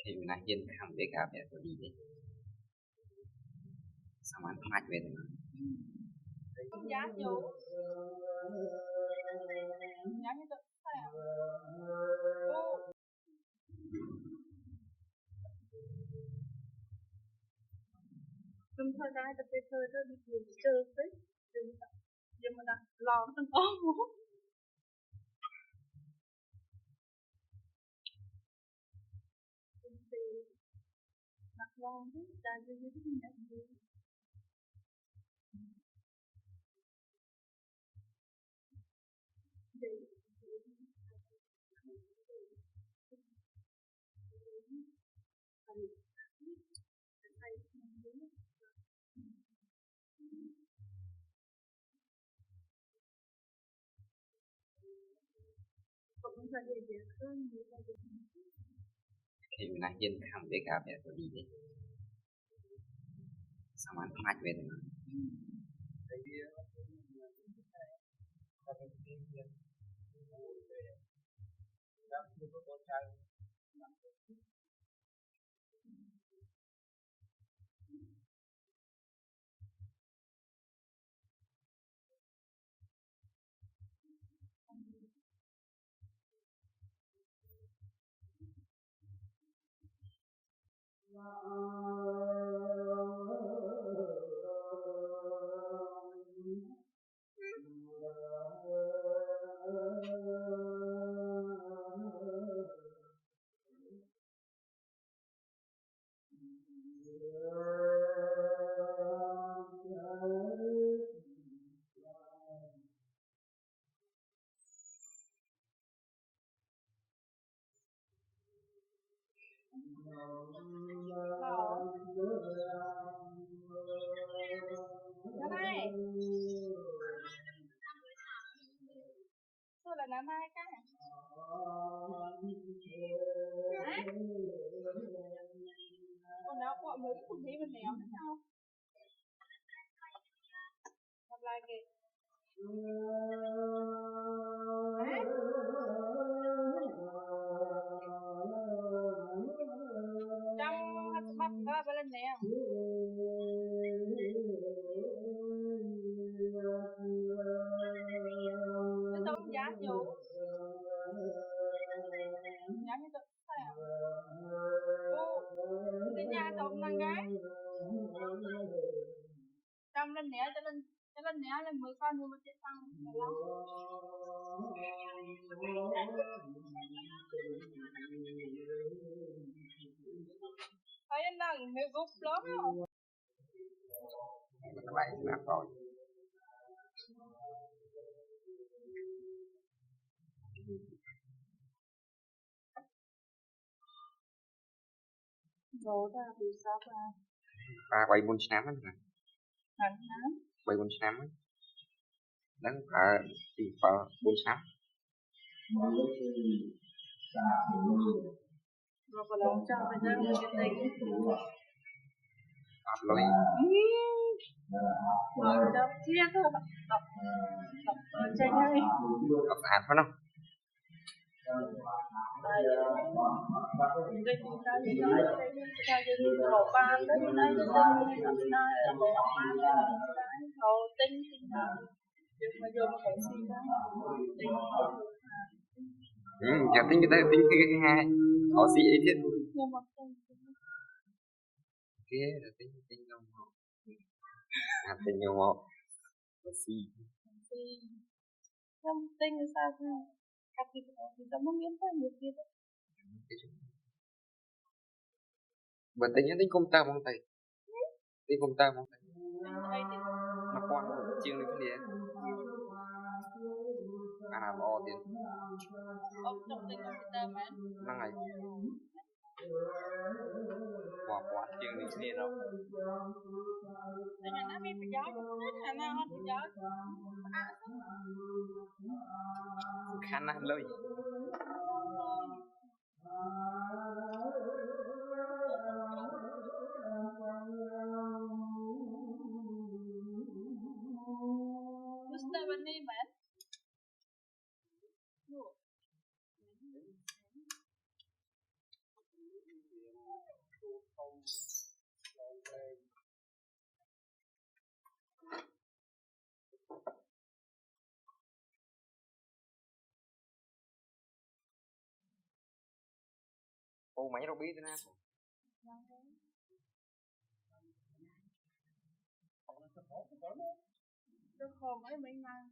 thì mình đang yên khám để cả về đi đấy xong ăn mạch về rồi không giá chủ giá như tôi sao chúng tôi đã tập về thời đó đi cùng chơi đấy nhưng mà đã lo nó có đặt lo hết ra cho những cái nhận gì thì mình đang yên khám để cả về rồi đi đấy xong ăn mạch về rồi tôi là năm nay cái còn đâu có muốn cùng đi bên mèo nữa sao gặp lại kìa trong mắt có bên mèo tôi không giá chủ giá như tôi sao đến nhà tôi mang gái trong lên nẻ cho lên nẻ lên 10 con nhưng mà chết xong là lắm thấy nó người gục lớn không các bạn làm rồi rồi ra vì sao ba quay 4 năm ấy thành hả quay 4 năm ấy đang thì 4 năm rồi còn lòng cho bây giờ mình cái tình học lối rồi cho chia thôi đọc tranh hay học hạt phải không đây chúng ta như nói đây chúng ta như một ban đó như nói như nói là một ban hậu tinh nhưng mà vô mà phải suy ra tinh nhà tính cái hai họ sĩ ấy thiết nhưng mà không kia là tính đồng họ tính đồng họ sĩ không tinh là sao các cái thì nó miễn phải một kia bữa tính tính công ta mong tay tính công ta mong tay mà quan chiêng lên cái gì làm o tiền trong tinh computer mà năng này quả quả chiêng lên cái đâu nên là nó bị gió chút ít là nó bị gió khả năng lời Mr. Bunny man. Ô máy đâu biết nữa. Tôi khô mấy ngày